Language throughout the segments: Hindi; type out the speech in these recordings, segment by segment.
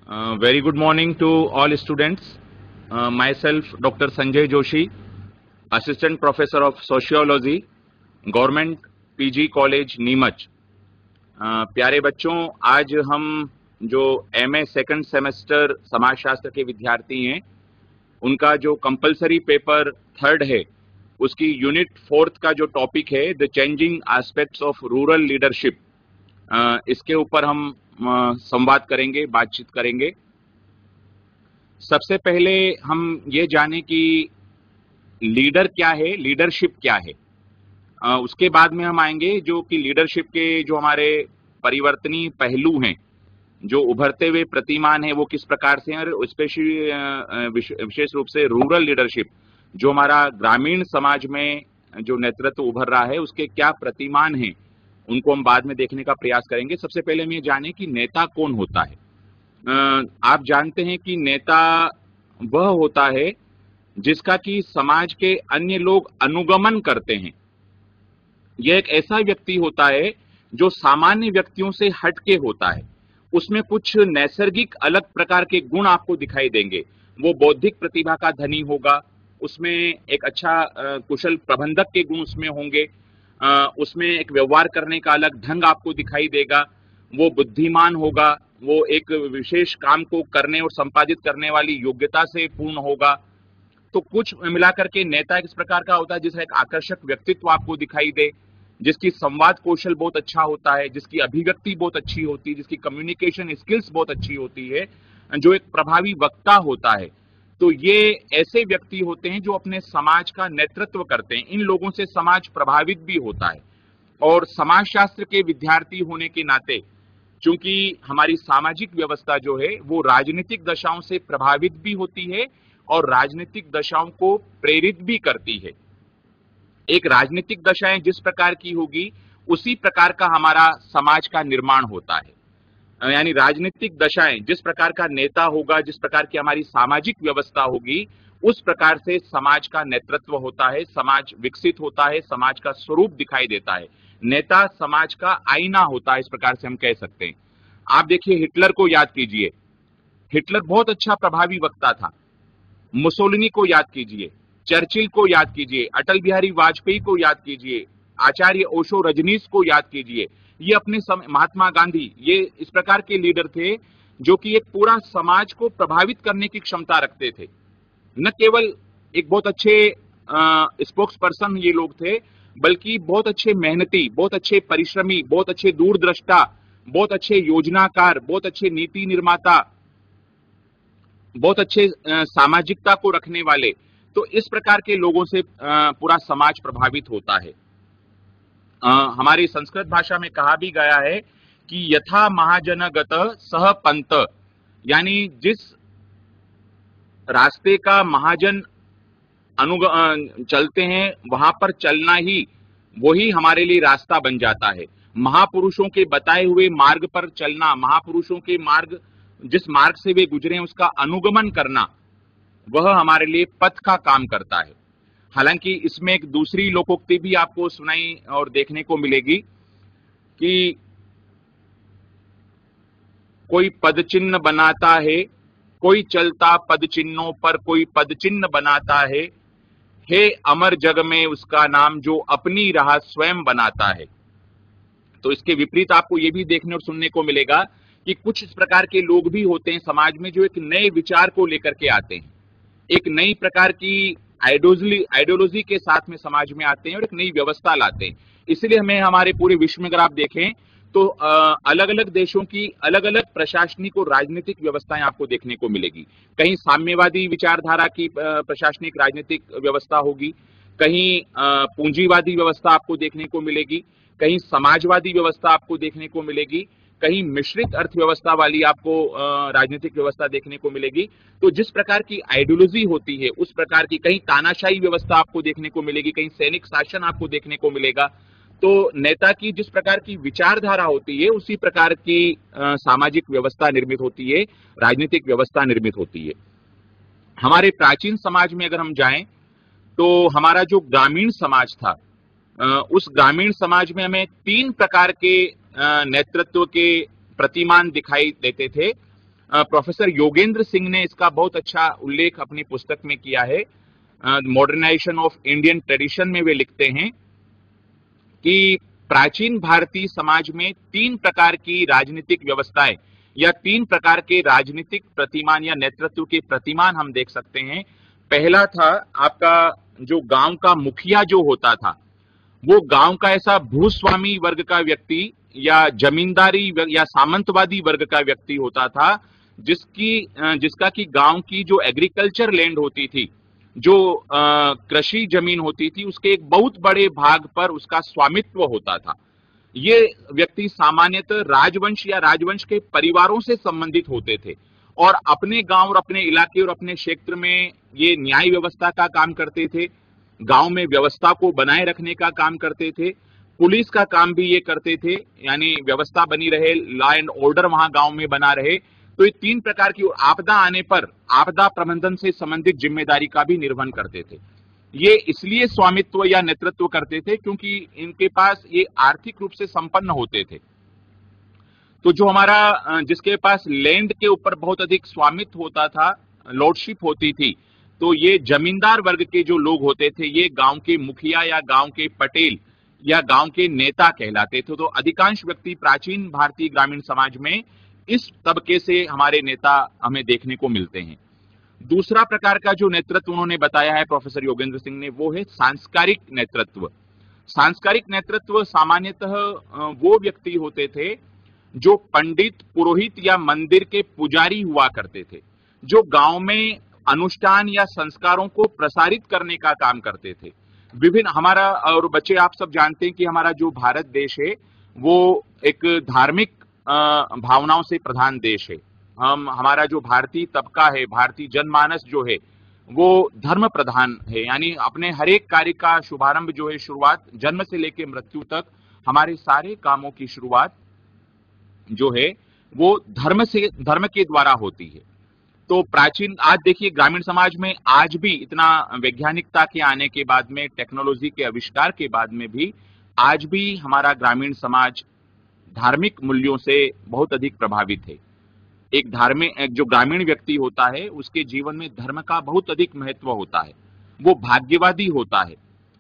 Very good morning to all students. Myself, Dr. Sanjay Joshi, Assistant Professor of Sociology, Government PG College, Neemuch. प्यारे बच्चों, आज हम जो MA सेकंड सेमेस्टर समाजशास्त्र के विद्यार्थी हैं, उनका जो कंपलसरी पेपर थर्ड है, उसकी यूनिट फोर्थ का जो टॉपिक है the changing aspects of rural leadership, इसके ऊपर हम संवाद करेंगे, बातचीत करेंगे। सबसे पहले हम ये जानें कि लीडर क्या है, लीडरशिप क्या है। उसके बाद में हम आएंगे जो कि लीडरशिप के जो हमारे परिवर्तनीय पहलू हैं, जो उभरते हुए प्रतिमान है, वो किस प्रकार से हैं, और स्पेशली विशेष रूप से रूरल लीडरशिप, जो हमारा ग्रामीण समाज में जो नेतृत्व उभर रहा है, उसके क्या प्रतिमान हैं, उनको हम बाद में देखने का प्रयास करेंगे। सबसे पहले हम ये जानें कि नेता कौन होता है। आप जानते हैं कि नेता वह होता है जिसका कि समाज के अन्य लोग अनुगमन करते हैं। यह एक ऐसा व्यक्ति होता है जो सामान्य व्यक्तियों से हटके होता है। उसमें कुछ नैसर्गिक अलग प्रकार के गुण आपको दिखाई देंगे। वो बौद्धिक प्रतिभा का धनी होगा, उसमें एक अच्छा कुशल प्रबंधक के गुण उसमें होंगे, उसमें एक व्यवहार करने का अलग ढंग आपको दिखाई देगा, वो बुद्धिमान होगा, वो एक विशेष काम को करने और संपादित करने वाली योग्यता से पूर्ण होगा। तो कुछ मिलाकर के नेता इस प्रकार का होता है जिसका एक आकर्षक व्यक्तित्व आपको दिखाई दे, जिसकी संवाद कौशल बहुत अच्छा होता है, जिसकी अभिव्यक्ति बहुत अच्छी होती है, जिसकी कम्युनिकेशन स्किल्स बहुत अच्छी होती है, जो एक प्रभावी वक्ता होता है। तो ये ऐसे व्यक्ति होते हैं जो अपने समाज का नेतृत्व करते हैं। इन लोगों से समाज प्रभावित भी होता है। और समाजशास्त्र के विद्यार्थी होने के नाते, चूंकि हमारी सामाजिक व्यवस्था जो है वो राजनीतिक दशाओं से प्रभावित भी होती है और राजनीतिक दशाओं को प्रेरित भी करती है। एक राजनीतिक दशाएं जिस प्रकार की होगी, उसी प्रकार का हमारा समाज का निर्माण होता है। यानी राजनीतिक दशाएं जिस प्रकार का नेता होगा, जिस प्रकार की हमारी सामाजिक व्यवस्था होगी, उस प्रकार से समाज का नेतृत्व होता है, समाज विकसित होता है, समाज का स्वरूप दिखाई देता है। नेता समाज का आईना होता है, इस प्रकार से हम कह सकते हैं। आप देखिए, हिटलर को याद कीजिए। हिटलर बहुत अच्छा प्रभावी वक्ता था। मुसोलिनी को याद कीजिए, चर्चिल को याद कीजिए, अटल बिहारी वाजपेयी को याद कीजिए, आचार्य ओशो रजनीश को याद कीजिए। ये अपने समय, महात्मा गांधी, ये इस प्रकार के लीडर थे जो कि एक पूरा समाज को प्रभावित करने की क्षमता रखते थे। न केवल एक बहुत अच्छे स्पोक्स पर्सन ये लोग थे, बल्कि बहुत अच्छे मेहनती, बहुत अच्छे परिश्रमी, बहुत अच्छे दूरदृष्टा, बहुत अच्छे योजनाकार, बहुत अच्छे नीति निर्माता, बहुत अच्छे सामाजिकता को रखने वाले। तो इस प्रकार के लोगों से पूरा समाज प्रभावित होता है। हमारी संस्कृत भाषा में कहा भी गया है कि यथा महाजनगत सह पंत, यानी जिस रास्ते का महाजन चलते हैं, वहां पर चलना ही वही हमारे लिए रास्ता बन जाता है। महापुरुषों के बताए हुए मार्ग पर चलना, महापुरुषों के मार्ग, जिस मार्ग से वे गुजरे उसका अनुगमन करना, वह हमारे लिए पथ का काम करता है। हालांकि इसमें एक दूसरी लोकोक्ति भी आपको सुनाई और देखने को मिलेगी कि कोई पद चिन्ह बनाता है, कोई चलता पद चिन्हों पर, कोई पद चिन्ह बनाता है, हे अमर जग में उसका नाम जो अपनी राह स्वयं बनाता है। तो इसके विपरीत आपको यह भी देखने और सुनने को मिलेगा कि कुछ इस प्रकार के लोग भी होते हैं समाज में जो एक नए विचार को लेकर के आते हैं, एक नई प्रकार की आइडियोलॉजी के साथ में समाज में आते हैं और एक नई व्यवस्था लाते हैं। इसलिए हमें हमारे पूरे विश्व में अगर आप देखें तो अलग अलग देशों की अलग अलग प्रशासनिक और राजनीतिक व्यवस्थाएं आपको देखने को मिलेगी। कहीं साम्यवादी विचारधारा की प्रशासनिक राजनीतिक व्यवस्था होगी, कहीं पूंजीवादी व्यवस्था आपको देखने को मिलेगी, कहीं समाजवादी व्यवस्था आपको देखने को मिलेगी, कहीं मिश्रित अर्थव्यवस्था वाली आपको राजनीतिक व्यवस्था देखने को मिलेगी। तो जिस प्रकार की आइडियोलॉजी होती है, उस प्रकार की, कहीं तानाशाही व्यवस्था आपको देखने को मिलेगी, कहीं सैनिक शासन आपको देखने को मिलेगा। तो नेता की जिस प्रकार की विचारधारा होती है, उसी प्रकार की सामाजिक व्यवस्था निर्मित होती है, राजनीतिक व्यवस्था निर्मित होती है। हमारे प्राचीन समाज में अगर हम जाएं तो हमारा जो ग्रामीण समाज था, उस ग्रामीण समाज में हमें 3 प्रकार के नेतृत्व के प्रतिमान दिखाई देते थे। प्रोफेसर योगेंद्र सिंह ने इसका बहुत अच्छा उल्लेख अपनी पुस्तक में किया है, मॉडर्नाइजेशन ऑफ इंडियन ट्रेडिशन में वे लिखते हैं कि प्राचीन भारतीय समाज में 3 प्रकार की राजनीतिक व्यवस्थाएं या 3 प्रकार के राजनीतिक प्रतिमान या नेतृत्व के प्रतिमान हम देख सकते हैं। पहला था आपका जो गांव का मुखिया जो होता था, वो गांव का ऐसा भूस्वामी वर्ग का व्यक्ति या जमींदारी या सामंतवादी वर्ग का व्यक्ति होता था, जिसका कि गांव की जो एग्रीकल्चर लैंड होती थी, जो कृषि जमीन होती थी, उसके एक बहुत बड़े भाग पर उसका स्वामित्व होता था। ये व्यक्ति सामान्यतः राजवंश या राजवंश के परिवारों से संबंधित होते थे और अपने गांव और अपने इलाके और अपने क्षेत्र में ये न्याय व्यवस्था का काम करते थे, गांव में व्यवस्था को बनाए रखने का काम करते थे, पुलिस का काम भी ये करते थे, यानी व्यवस्था बनी रहे, लॉ एंड ऑर्डर वहां गांव में बना रहे। तो ये 3 प्रकार की आपदा आने पर आपदा प्रबंधन से संबंधित जिम्मेदारी का भी निर्वहन करते थे। ये इसलिए स्वामित्व या नेतृत्व करते थे क्योंकि इनके पास ये आर्थिक रूप से संपन्न होते थे। तो जो हमारा जिसके पास लैंड के ऊपर बहुत अधिक स्वामित्व होता था, लॉर्डशिप होती थी, तो ये जमींदार वर्ग के जो लोग होते थे, ये गांव के मुखिया या गांव के पटेल या गांव के नेता कहलाते थे। तो अधिकांश व्यक्ति प्राचीन भारतीय ग्रामीण समाज में इस तबके से हमारे नेता हमें देखने को मिलते हैं। दूसरा प्रकार का जो नेतृत्व उन्होंने बताया है प्रोफेसर योगेंद्र सिंह ने, वो है सांस्कारिक नेतृत्व। सांस्कारिक नेतृत्व सामान्यतः वो व्यक्ति होते थे जो पंडित, पुरोहित या मंदिर के पुजारी हुआ करते थे, जो गांव में अनुष्ठान या संस्कारों को प्रसारित करने का काम करते थे। विभिन्न हमारा, और बच्चे आप सब जानते हैं कि हमारा जो भारत देश है वो एक धार्मिक भावनाओं से प्रधान देश है। हमारा जो भारतीय तबका है, भारतीय जनमानस जो है, वो धर्म प्रधान है, यानी अपने हर एक कार्य का शुभारंभ जो है, शुरुआत जन्म से लेकर मृत्यु तक हमारे सारे कामों की शुरुआत जो है वो धर्म के द्वारा होती है। तो प्राचीन, आज देखिए ग्रामीण समाज में आज भी इतना वैज्ञानिकता के आने के बाद में, टेक्नोलॉजी के आविष्कार के बाद में भी आज भी हमारा ग्रामीण समाज धार्मिक मूल्यों से बहुत अधिक प्रभावित है। एक जो ग्रामीण व्यक्ति होता है, उसके जीवन में धर्म का बहुत अधिक महत्व होता है। वो भाग्यवादी होता है,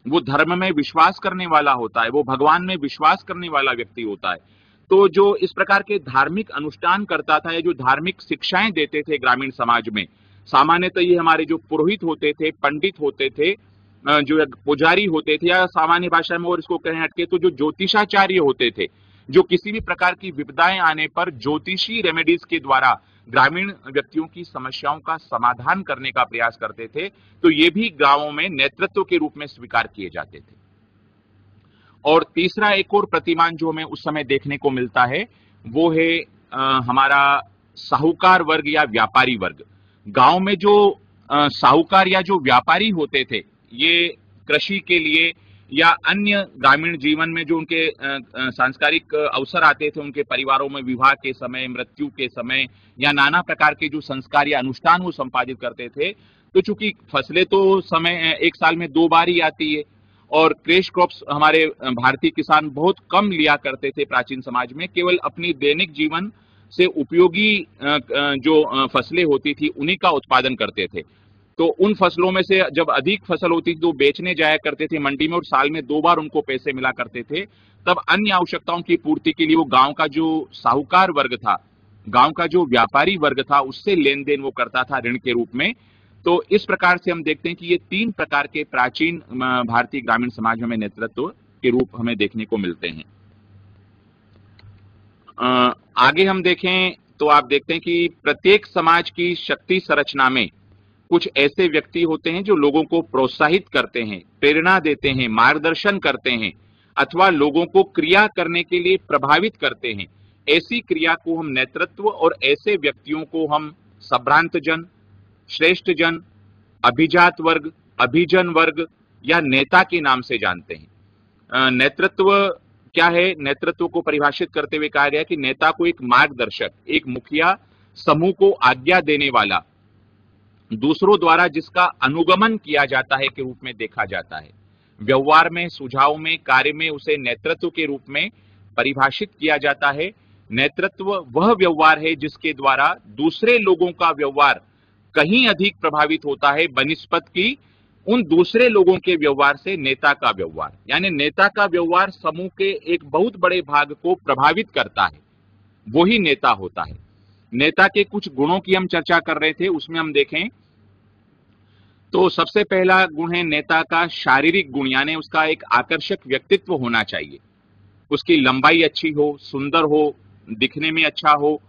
वो धर्म में विश्वास करने वाला होता है, वो भगवान में विश्वास करने वाला व्यक्ति होता है। तो जो इस प्रकार के धार्मिक अनुष्ठान करता था या जो धार्मिक शिक्षाएं देते थे ग्रामीण समाज में, सामान्यतः ये हमारे जो पुरोहित होते थे, पंडित होते थे, जो पुजारी होते थे, या सामान्य भाषा में और इसको कहें हटके तो जो ज्योतिषाचार्य होते थे, जो किसी भी प्रकार की विपदाएं आने पर ज्योतिषी रेमेडीज के द्वारा ग्रामीण व्यक्तियों की समस्याओं का समाधान करने का प्रयास करते थे। तो ये भी गांवों में नेतृत्व के रूप में स्वीकार किए जाते थे। और तीसरा एक और प्रतिमान जो हमें उस समय देखने को मिलता है, वो है हमारा साहूकार वर्ग या व्यापारी वर्ग। गांव में जो साहूकार या जो व्यापारी होते थे, ये कृषि के लिए या अन्य ग्रामीण जीवन में जो उनके सांस्कारिक अवसर आते थे, उनके परिवारों में विवाह के समय, मृत्यु के समय, या नाना प्रकार के जो संस्कार या अनुष्ठान वो संपादित करते थे। तो चूंकि फसलें तो समय एक साल में 2 बार ही आती है और क्रैश क्रॉप्स हमारे भारतीय किसान बहुत कम लिया करते थे प्राचीन समाज में, केवल अपनी दैनिक जीवन से उपयोगी जो फसलें होती थी उन्हीं का उत्पादन करते थे। तो उन फसलों में से जब अधिक फसल होती थी तो बेचने जाया करते थे मंडी में, और साल में 2 बार उनको पैसे मिला करते थे। तब अन्य आवश्यकताओं की पूर्ति के लिए वो गांव का जो साहूकार वर्ग था, गांव का जो व्यापारी वर्ग था, उससे लेन देन वो करता था ऋण के रूप में। तो इस प्रकार से हम देखते हैं कि ये 3 प्रकार के प्राचीन भारतीय ग्रामीण समाज में नेतृत्व के रूप हमें देखने को मिलते हैं। आगे हम देखें तो आप देखते हैं कि प्रत्येक समाज की शक्ति संरचना में कुछ ऐसे व्यक्ति होते हैं जो लोगों को प्रोत्साहित करते हैं, प्रेरणा देते हैं, मार्गदर्शन करते हैं, अथवा लोगों को क्रिया करने के लिए प्रभावित करते हैं। ऐसी क्रिया को हम नेतृत्व, और ऐसे व्यक्तियों को हम संभ्रांत जन, श्रेष्ठ जन, अभिजात वर्ग, अभिजन वर्ग या नेता के नाम से जानते हैं। नेतृत्व क्या है? नेतृत्व को परिभाषित करते हुए कहा गया कि नेता को एक मार्गदर्शक, एक मुखिया, समूह को आज्ञा देने वाला, दूसरों द्वारा जिसका अनुगमन किया जाता है के रूप में देखा जाता है। व्यवहार में, सुझाव में, कार्य में उसे नेतृत्व के रूप में परिभाषित किया जाता है। नेतृत्व वह व्यवहार है जिसके द्वारा दूसरे लोगों का व्यवहार कहीं अधिक प्रभावित होता है बनिस्पत की उन दूसरे लोगों के व्यवहार से नेता का व्यवहार। यानी नेता का व्यवहार समूह के एक बहुत बड़े भाग को प्रभावित करता है, वो ही नेता होता है। नेता के कुछ गुणों की हम चर्चा कर रहे थे, उसमें हम देखें तो सबसे पहला गुण है नेता का शारीरिक गुण, यानी उसका एक आकर्षक व्यक्तित्व होना चाहिए। उसकी लंबाई अच्छी हो, सुंदर हो, दिखने में अच्छा हो।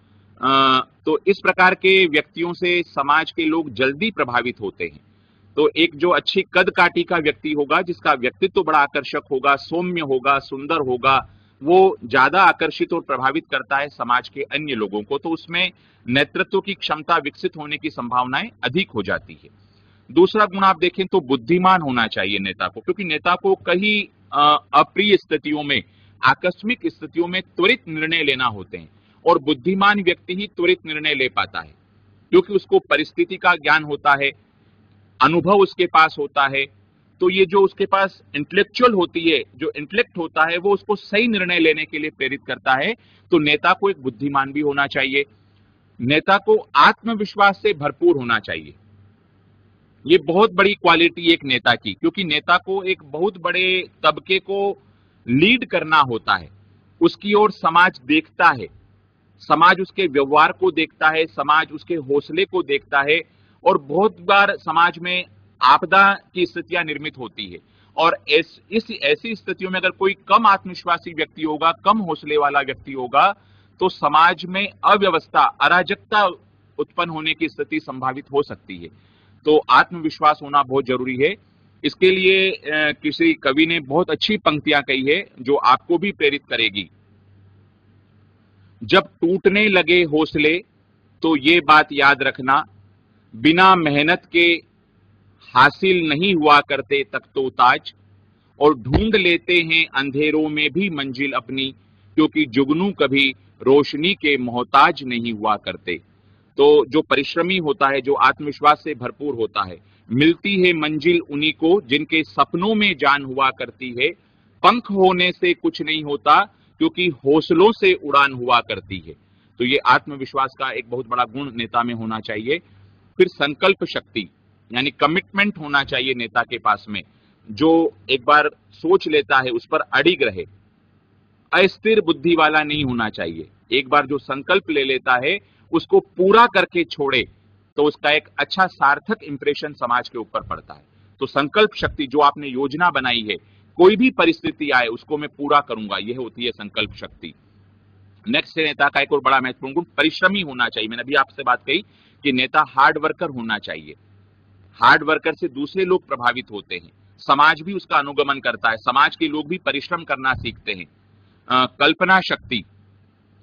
तो इस प्रकार के व्यक्तियों से समाज के लोग जल्दी प्रभावित होते हैं। तो एक जो अच्छी कद काठी का व्यक्ति होगा, जिसका व्यक्तित्व बड़ा आकर्षक होगा, सौम्य होगा, सुंदर होगा, वो ज्यादा आकर्षित और प्रभावित करता है समाज के अन्य लोगों को। तो उसमें नेतृत्व की क्षमता विकसित होने की संभावनाएं अधिक हो जाती है। दूसरा गुण आप देखें तो बुद्धिमान होना चाहिए नेता को, क्योंकि नेता को कई अप्रिय स्थितियों में, आकस्मिक स्थितियों में त्वरित निर्णय लेना होते हैं, और बुद्धिमान व्यक्ति ही त्वरित निर्णय ले पाता है, क्योंकि उसको परिस्थिति का ज्ञान होता है, अनुभव उसके पास होता है। तो ये जो उसके पास इंटेलेक्चुअल होती है, जो इंटेलेक्ट होता है, वो उसको सही निर्णय लेने के लिए प्रेरित करता है। तो नेता को एक बुद्धिमान भी होना चाहिए। नेता को आत्मविश्वास से भरपूर होना चाहिए। ये बहुत बड़ी क्वालिटी एक नेता की, क्योंकि नेता को एक बहुत बड़े तबके को लीड करना होता है। उसकी ओर समाज देखता है, समाज उसके व्यवहार को देखता है, समाज उसके हौसले को देखता है, और बहुत बार समाज में आपदा की स्थितियां निर्मित होती है, और ऐसी स्थितियों में अगर कोई कम आत्मविश्वासी व्यक्ति होगा, कम हौसले वाला व्यक्ति होगा, तो समाज में अव्यवस्था, अराजकता उत्पन्न होने की स्थिति संभावित हो सकती है। तो आत्मविश्वास होना बहुत जरूरी है। इसके लिए किसी कवि ने बहुत अच्छी पंक्तियां कही है, जो आपको भी प्रेरित करेगी। जब टूटने लगे हौसले तो ये बात याद रखना, बिना मेहनत के हासिल नहीं हुआ करते तख्तो-ताज, और ढूंढ लेते हैं अंधेरों में भी मंजिल अपनी, क्योंकि जुगनू कभी रोशनी के मोहताज नहीं हुआ करते। तो जो परिश्रमी होता है, जो आत्मविश्वास से भरपूर होता है, मिलती है मंजिल उन्हीं को जिनके सपनों में जान हुआ करती है। पंख होने से कुछ नहीं होता, क्योंकि हौसलों से उड़ान हुआ करती है। तो ये आत्मविश्वास का एक बहुत बड़ा गुण नेता में होना चाहिए। फिर संकल्प शक्ति, यानी कमिटमेंट होना चाहिए नेता के पास में, जो एक बार सोच लेता है उस पर अडिग रहे। अस्थिर बुद्धि वाला नहीं होना चाहिए। एक बार जो संकल्प ले लेता है उसको पूरा करके छोड़े, तो उसका एक अच्छा सार्थक इंप्रेशन समाज के ऊपर पड़ता है। तो संकल्प शक्ति, जो आपने योजना बनाई है, कोई भी परिस्थिति आए उसको मैं पूरा करूंगा, यह होती है संकल्प शक्ति। नेक्स्ट नेता का एक और बड़ा महत्वपूर्ण गुण परिश्रमी होना चाहिए। मैंने अभी आपसे बात कही कि नेता हार्ड वर्कर होना चाहिए। हार्ड वर्कर से दूसरे लोग प्रभावित होते हैं, समाज भी उसका अनुगमन करता है, समाज के लोग भी परिश्रम करना सीखते हैं। कल्पना शक्ति,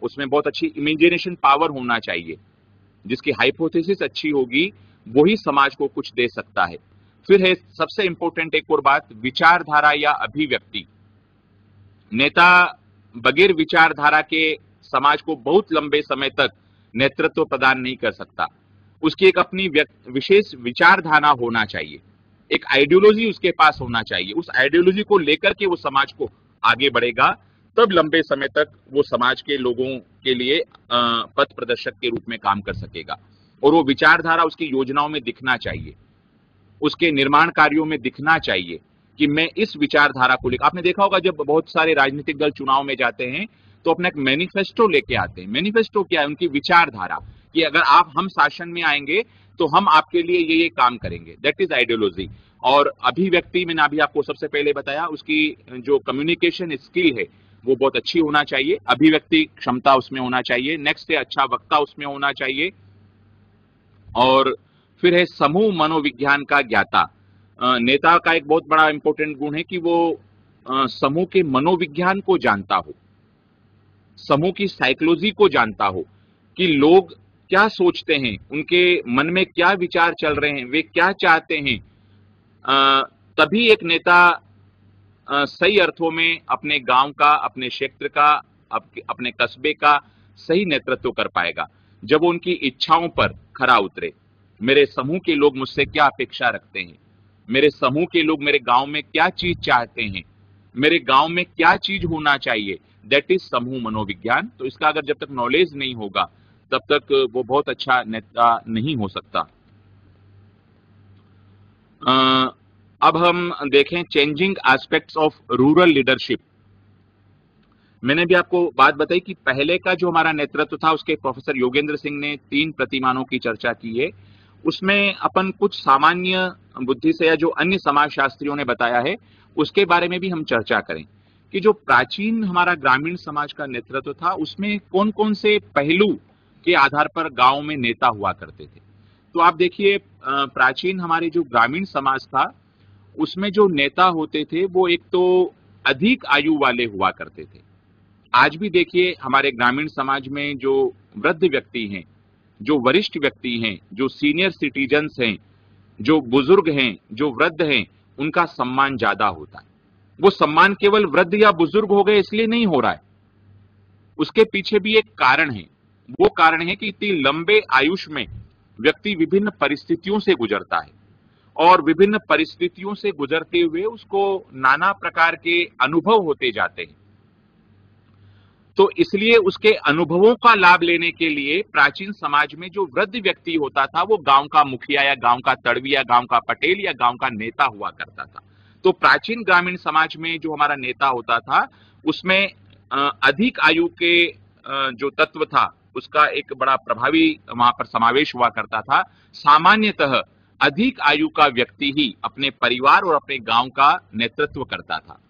उसमें बहुत अच्छी इमेजिनेशन पावर होना चाहिए। जिसकी हाइपोथेसिस अच्छी होगी वही समाज को कुछ दे सकता है। फिर है सबसे इंपॉर्टेंट एक और बात, विचारधारा या अभिव्यक्ति। नेता बगैर विचारधारा के समाज को बहुत लंबे समय तक नेतृत्व प्रदान नहीं कर सकता। उसकी एक अपनी विशेष विचारधारा होना चाहिए, एक आइडियोलॉजी उसके पास होना चाहिए। उस आइडियोलॉजी को लेकर के वो समाज को आगे बढ़ेगा, तब लंबे समय तक वो समाज के लोगों के लिए पथ प्रदर्शक के रूप में काम कर सकेगा। और वो विचारधारा उसकी योजनाओं में दिखना चाहिए, उसके निर्माण कार्यों में दिखना चाहिए कि मैं इस विचारधारा को लेकर। आपने देखा होगा जब बहुत सारे राजनीतिक दल चुनाव में जाते हैं तो अपना एक मैनिफेस्टो लेके आते हैं। मैनिफेस्टो क्या है? उनकी विचारधारा, कि अगर हम शासन में आएंगे तो हम आपके लिए ये काम करेंगे। That is ideology. और अभिव्यक्ति, मैंने अभी आपको सबसे पहले बताया, उसकी जो कम्युनिकेशन स्किल है वो बहुत अच्छी होना चाहिए, अभिव्यक्ति क्षमता उसमें होना चाहिए। नेक्स्ट है अच्छा वक्ता उसमें होना चाहिए। और फिर है समूह मनोविज्ञान का ज्ञाता। नेता का एक बहुत बड़ा इंपॉर्टेंट गुण है कि वो समूह के मनोविज्ञान को जानता हो, समूह की साइकोलॉजी को जानता हो, कि लोग क्या सोचते हैं, उनके मन में क्या विचार चल रहे हैं, वे क्या चाहते हैं। तभी एक नेता सही अर्थों में अपने गांव का, अपने क्षेत्र का, अपने कस्बे का सही नेतृत्व कर पाएगा, जब वो उनकी इच्छाओं पर खरा उतरे। मेरे समूह के लोग मुझसे क्या अपेक्षा रखते हैं, मेरे समूह के लोग मेरे गांव में क्या चीज चाहते हैं, मेरे गांव में क्या चीज होना चाहिए, दैट इज समूह मनोविज्ञान। तो इसका अगर जब तक नॉलेज नहीं होगा तब तक वो बहुत अच्छा नेता नहीं हो सकता। अब हम देखें changing aspects of rural leadership. मैंने भी आपको बात बताई कि पहले का जो हमारा नेतृत्व था उसके प्रोफेसर योगेंद्र सिंह ने 3 प्रतिमानों की चर्चा की है। उसमें अपन कुछ सामान्य बुद्धि से या जो अन्य समाजशास्त्रियों ने बताया है उसके बारे में भी हम चर्चा करें कि जो प्राचीन हमारा ग्रामीण समाज का नेतृत्व था उसमें कौन कौन से पहलू के आधार पर गांव में नेता हुआ करते थे। तो आप देखिए प्राचीन हमारे जो ग्रामीण समाज था उसमें जो नेता होते थे वो एक तो अधिक आयु वाले हुआ करते थे। आज भी देखिए हमारे ग्रामीण समाज में जो वृद्ध व्यक्ति हैं, जो वरिष्ठ व्यक्ति हैं, जो सीनियर सिटीजन्स हैं, जो बुजुर्ग हैं, जो वृद्ध हैं, उनका सम्मान ज्यादा होता है। वो सम्मान केवल वृद्ध या बुजुर्ग हो गए इसलिए नहीं हो रहा है, उसके पीछे भी एक कारण है। वो कारण है कि इतनी लंबे आयुष में व्यक्ति विभिन्न परिस्थितियों से गुजरता है और विभिन्न परिस्थितियों से गुजरते हुए उसको नाना प्रकार के अनुभव होते जाते हैं। तो इसलिए उसके अनुभवों का लाभ लेने के लिए प्राचीन समाज में जो वृद्ध व्यक्ति होता था वो गांव का मुखिया या गांव का तड़वी या गांव का पटेल या गांव का नेता हुआ करता था। तो प्राचीन ग्रामीण समाज में जो हमारा नेता होता था उसमें अधिक आयु के जो तत्व था उसका एक बड़ा प्रभावी वहां पर समावेश हुआ करता था। सामान्यतः अधिक आयु का व्यक्ति ही अपने परिवार और अपने गांव का नेतृत्व करता था।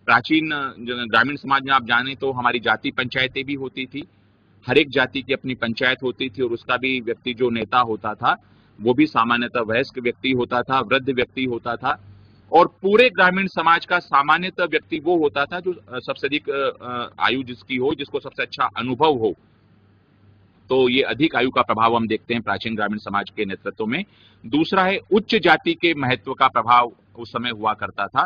प्राचीन ग्रामीण समाज में आप जाने तो हमारी जाति पंचायतें भी होती थी, हर एक जाति की अपनी पंचायत होती थी और उसका भी व्यक्ति जो नेता होता था वो भी सामान्यतः वयस्क व्यक्ति होता था, वृद्ध व्यक्ति होता था। और पूरे ग्रामीण समाज का सामान्यतः व्यक्ति वो होता था जो सबसे अधिक आयु जिसकी हो, जिसको सबसे अच्छा अनुभव हो। तो ये अधिक आयु का प्रभाव हम देखते हैं प्राचीन ग्रामीण समाज के नेतृत्व में। दूसरा है उच्च जाति के महत्व का प्रभाव उस समय हुआ करता था।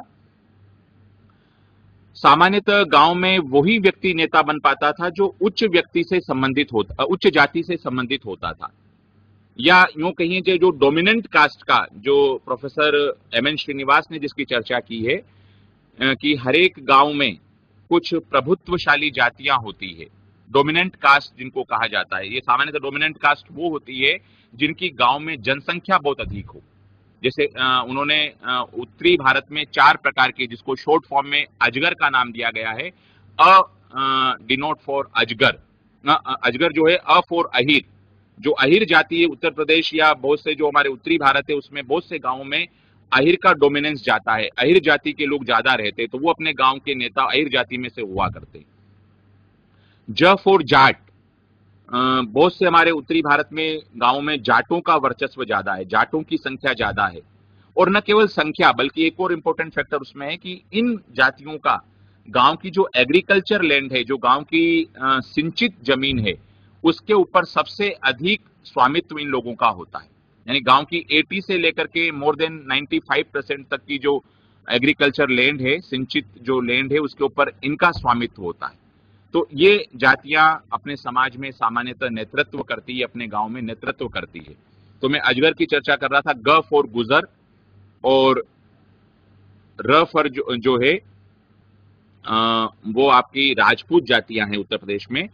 सामान्यतः गांव में वही व्यक्ति नेता बन पाता था जो उच्च व्यक्ति से संबंधित होता, उच्च जाति से संबंधित होता था, या यूं कहिए जो डोमिनेंट कास्ट का, जो प्रोफेसर एम.एन. श्रीनिवास ने जिसकी चर्चा की है कि हर एक गांव में कुछ प्रभुत्वशाली जातियां होती है, डोमिनेंट कास्ट जिनको कहा जाता है। ये सामान्यतः डोमिनेंट कास्ट वो होती है जिनकी गांव में जनसंख्या बहुत अधिक हो। जैसे उन्होंने उत्तरी भारत में 4 प्रकार के, जिसको शॉर्ट फॉर्म में अजगर का नाम दिया गया है, डिनोट फॉर अजगर, अजगर जो है फॉर अहिर। जो अहिर जाति है उत्तर प्रदेश या बहुत से जो हमारे उत्तरी भारत है उसमें बहुत से गांवों में अहिर का डोमिनेंस जाता है, अहिर जाति के लोग ज्यादा रहते, तो वो अपने गांव के नेता अहिर जाति में से हुआ करते। ज फॉर जाट, बहुत से हमारे उत्तरी भारत में गांवों में जाटों का वर्चस्व ज्यादा है, जाटों की संख्या ज्यादा है। और न केवल संख्या बल्कि एक और इंपॉर्टेंट फैक्टर उसमें है कि इन जातियों का गांव की जो एग्रीकल्चर लैंड है, जो गांव की सिंचित जमीन है, उसके ऊपर सबसे अधिक स्वामित्व इन लोगों का होता है। यानी गांव की 80 से लेकर के मोर देन 95% तक की जो एग्रीकल्चर लैंड है, सिंचित जो लैंड है, उसके ऊपर इनका स्वामित्व होता है। तो ये जातियां अपने समाज में सामान्यतः नेतृत्व करती है, अपने गांव में नेतृत्व करती है। तो मैं अजगर की चर्चा कर रहा था, ग फॉर गुजर और र फॉर जो है वो आपकी राजपूत जातियां हैं उत्तर प्रदेश में।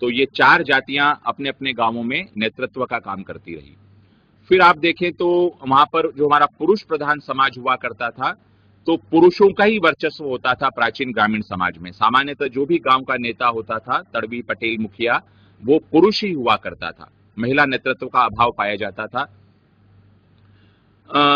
तो ये 4 जातियां अपने अपने गांवों में नेतृत्व का काम करती रही। फिर आप देखें तो वहां पर जो हमारा पुरुष प्रधान समाज हुआ करता था, तो पुरुषों का ही वर्चस्व होता था प्राचीन ग्रामीण समाज में। सामान्यतः जो भी गांव का नेता होता था, तड़वी, पटेल, मुखिया, वो पुरुष ही हुआ करता था, महिला नेतृत्व का अभाव पाया जाता था।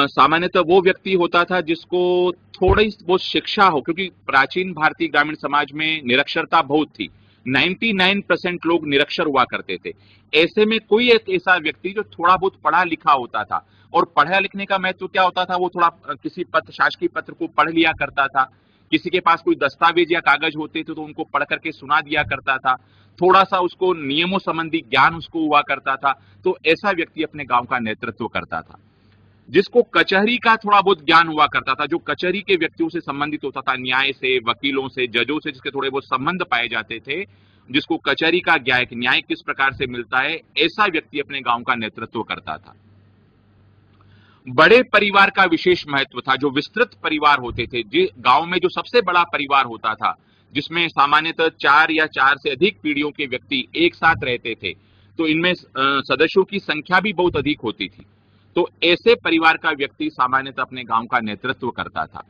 सामान्यतः वो व्यक्ति होता था जिसको थोड़ी बहुत शिक्षा हो, क्योंकि प्राचीन भारतीय ग्रामीण समाज में निरक्षरता बहुत थी, 99% लोग निरक्षर हुआ करते थे। ऐसे में कोई एक ऐसा व्यक्ति जो थोड़ा बहुत पढ़ा लिखा होता था, और पढ़ा लिखने का महत्व क्या होता था, वो थोड़ा किसी पत्र, शासकीय पत्र को पढ़ लिया करता था, किसी के पास कोई दस्तावेज या कागज होते थे तो उनको पढ़ करके सुना दिया करता था, थोड़ा सा उसको नियमों संबंधी ज्ञान उसको हुआ करता था। तो ऐसा व्यक्ति अपने गांव का नेतृत्व करता था। जिसको कचहरी का थोड़ा बहुत ज्ञान हुआ करता था, जो कचहरी के व्यक्तियों से संबंधित होता था, न्याय से, वकीलों से, जजों से जिसके थोड़े बहुत संबंध पाए जाते थे, जिसको कचहरी का न्याय किस प्रकार से मिलता है, ऐसा व्यक्ति अपने गांव का नेतृत्व करता था। बड़े परिवार का विशेष महत्व था। जो विस्तृत परिवार होते थे, गांव में जो सबसे बड़ा परिवार होता था, जिसमें सामान्यतः 4 या 4 से अधिक पीढ़ियों के व्यक्ति एक साथ रहते थे, तो इनमें सदस्यों की संख्या भी बहुत अधिक होती थी। तो ऐसे परिवार का व्यक्ति सामान्यतः अपने गांव का नेतृत्व करता था।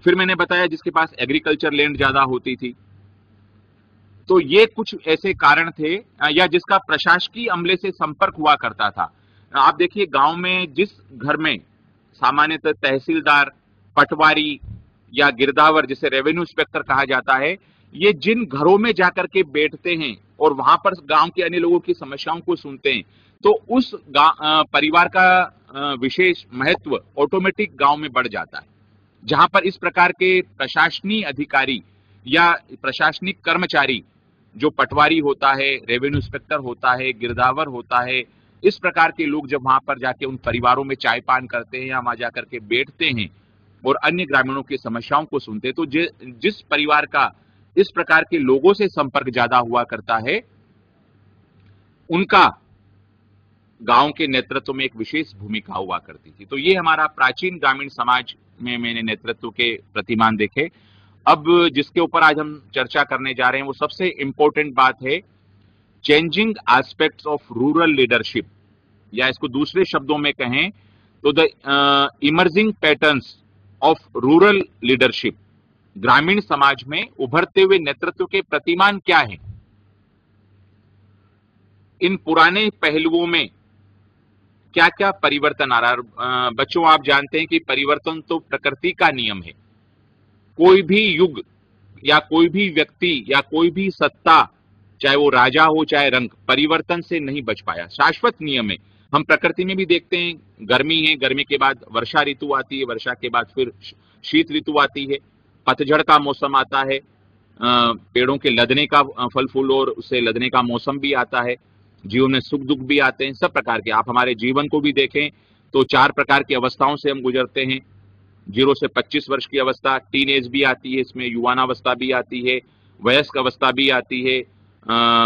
फिर मैंने बताया जिसके पास एग्रीकल्चर लैंड ज्यादा होती थी। तो ये कुछ ऐसे कारण थे, या जिसका प्रशासकीय अमले से संपर्क हुआ करता था। आप देखिए गांव में जिस घर में सामान्यतः तहसीलदार, पटवारी या गिरदावर, जिसे रेवेन्यू इंस्पेक्टर कहा जाता है, ये जिन घरों में जाकर के बैठते हैं और वहां पर गांव के अन्य लोगों की समस्याओं को सुनते हैं, तो उस परिवार का विशेष महत्व ऑटोमेटिक गांव में बढ़ जाता है। जहां पर इस प्रकार के प्रशासनीय अधिकारी या प्रशासनिक कर्मचारी, जो पटवारी होता है, रेवेन्यू इंस्पेक्टर होता है, गिरदावर होता है, इस प्रकार के लोग जब वहां पर जाके उन परिवारों में चाय पान करते हैं या वहां जाकर के बैठते हैं और अन्य ग्रामीणों की समस्याओं को सुनते हैं, तो जिस परिवार का इस प्रकार के लोगों से संपर्क ज्यादा हुआ करता है, उनका गांव के नेतृत्व में एक विशेष भूमिका हुआ करती थी। तो ये हमारा प्राचीन ग्रामीण समाज में मैंने नेतृत्व के प्रतिमान देखे। अब जिसके ऊपर आज हम चर्चा करने जा रहे हैं वो सबसे इंपॉर्टेंट बात है, changing aspects of rural leadership, या इसको दूसरे शब्दों में कहें तो the emerging patterns of rural leadership. ग्रामीण समाज में उभरते हुए नेतृत्व के प्रतिमान क्या हैं? इन पुराने पहलुओं में क्या क्या परिवर्तन आ रहा है? बच्चों, आप जानते हैं कि परिवर्तन तो प्रकृति का नियम है। कोई भी युग या कोई भी व्यक्ति या कोई भी सत्ता, चाहे वो राजा हो चाहे रंक, परिवर्तन से नहीं बच पाया। शाश्वत नियम है। हम प्रकृति में भी देखते हैं, गर्मी है, गर्मी के बाद वर्षा ऋतु आती है, वर्षा के बाद फिर शीत ऋतु आती है, पतझड़ का मौसम आता है, पेड़ों के लदने का, फल फूल और उससे लदने का मौसम भी आता है, जीवन में सुख दुख भी आते हैं, सब प्रकार के। आप हमारे जीवन को भी देखें तो 4 प्रकार की अवस्थाओं से हम गुजरते हैं। 0 से 25 वर्ष की अवस्था, टीन एज भी आती है, इसमें युवानावस्था भी आती है, वयस्क अवस्था भी आती है,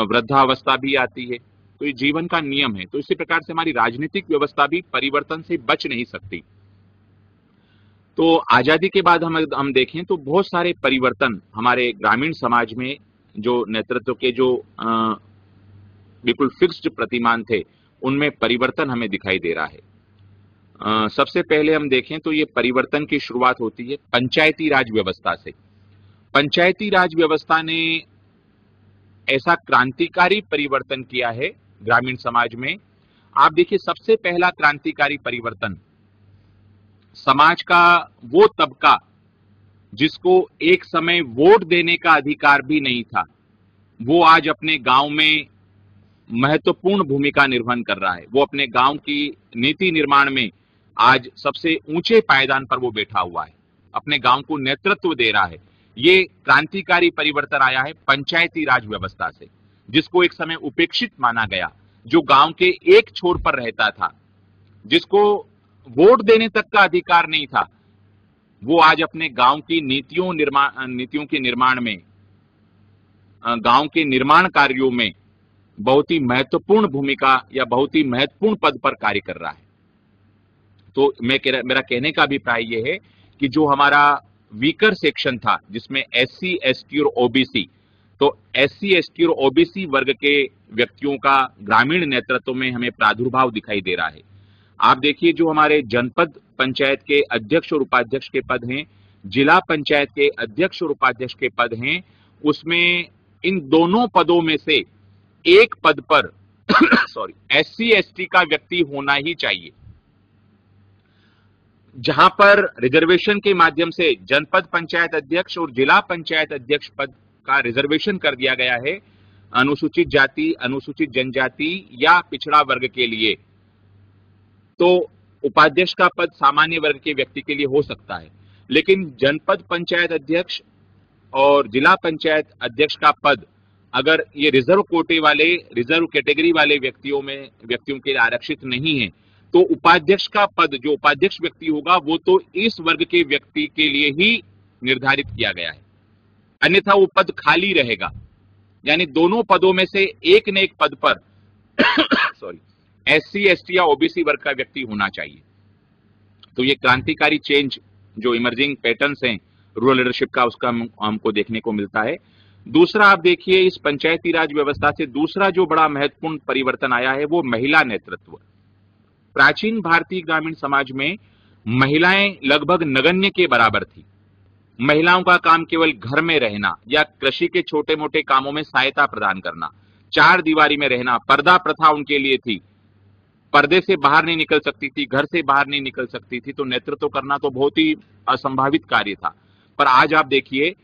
वृद्धावस्था भी आती है। तो ये जीवन का नियम है। तो इसी प्रकार से हमारी राजनीतिक व्यवस्था भी परिवर्तन से बच नहीं सकती। तो आजादी के बाद हम देखें तो बहुत सारे परिवर्तन हमारे ग्रामीण समाज में, जो नेतृत्व के जो बिल्कुल फिक्स्ड प्रतिमान थे, उनमें परिवर्तन हमें दिखाई दे रहा है। सबसे पहले हम देखें तो ये परिवर्तन की शुरुआत होती है पंचायती राज व्यवस्था से। पंचायती राज व्यवस्था ने ऐसा क्रांतिकारी परिवर्तन किया है ग्रामीण समाज में। आप देखिए, सबसे पहला क्रांतिकारी परिवर्तन, समाज का वो तबका जिसको एक समय वोट देने का अधिकार भी नहीं था, वो आज अपने गांव में महत्वपूर्ण भूमिका निर्वहन कर रहा है। वो अपने गांव की नीति निर्माण में आज सबसे ऊंचे पायदान पर वो बैठा हुआ है, अपने गांव को नेतृत्व दे रहा है। ये क्रांतिकारी परिवर्तन आया है पंचायती राज व्यवस्था से, जिसको एक समय उपेक्षित माना गया, जो गांव के एक छोर पर रहता था, जिसको वोट देने तक का अधिकार नहीं था, वो आज अपने गांव की नीतियों के निर्माण में, गांव के निर्माण कार्यों में बहुत ही महत्वपूर्ण भूमिका या बहुत ही महत्वपूर्ण पद पर कार्य कर रहा है। तो मेरा कहने का अभिप्राय यह है कि जो हमारा वीकर सेक्शन था, जिसमें SC, ST और OBC, तो SC, ST और OBC वर्ग के व्यक्तियों का ग्रामीण नेतृत्व में हमें प्रादुर्भाव दिखाई दे रहा है। आप देखिए, जो हमारे जनपद पंचायत के अध्यक्ष और उपाध्यक्ष के पद हैं, जिला पंचायत के अध्यक्ष और उपाध्यक्ष के पद हैं, उसमें इन दोनों पदों में से एक पद पर SC, ST का व्यक्ति होना ही चाहिए। जहां पर रिजर्वेशन के माध्यम से जनपद पंचायत अध्यक्ष और जिला पंचायत अध्यक्ष पद का रिजर्वेशन कर दिया गया है अनुसूचित जाति, अनुसूचित जनजाति या पिछड़ा वर्ग के लिए, तो उपाध्यक्ष का पद सामान्य वर्ग के व्यक्ति के लिए हो सकता है। लेकिन जनपद पंचायत अध्यक्ष और जिला पंचायत अध्यक्ष का पद अगर ये रिजर्व कोटे वाले, रिजर्व कैटेगरी वाले व्यक्तियों के लिए आरक्षित नहीं है, तो उपाध्यक्ष का पद, जो उपाध्यक्ष व्यक्ति होगा, वो तो इस वर्ग के व्यक्ति के लिए ही निर्धारित किया गया है, अन्यथा वो पद खाली रहेगा। यानी दोनों पदों में से एक न एक पद पर SC, ST या OBC वर्ग का व्यक्ति होना चाहिए। तो ये क्रांतिकारी चेंज, जो इमर्जिंग पैटर्न्स हैं, रूरल लीडरशिप का उसका हमको देखने को मिलता है। दूसरा आप देखिए, इस पंचायती राज व्यवस्था से दूसरा जो बड़ा महत्वपूर्ण परिवर्तन आया है वो महिला नेतृत्व। प्राचीन भारतीय ग्रामीण समाज में महिलाएं लगभग नगण्य के बराबर थी। महिलाओं का काम केवल घर में रहना या कृषि के छोटे मोटे कामों में सहायता प्रदान करना, चार दीवारी में रहना, पर्दा प्रथा उनके लिए थी। पर्दे से बाहर नहीं निकल सकती थी, घर से बाहर नहीं निकल सकती थी, तो नेतृत्व करना तो बहुत ही असंभावित कार्य था। पर आज आप देखिए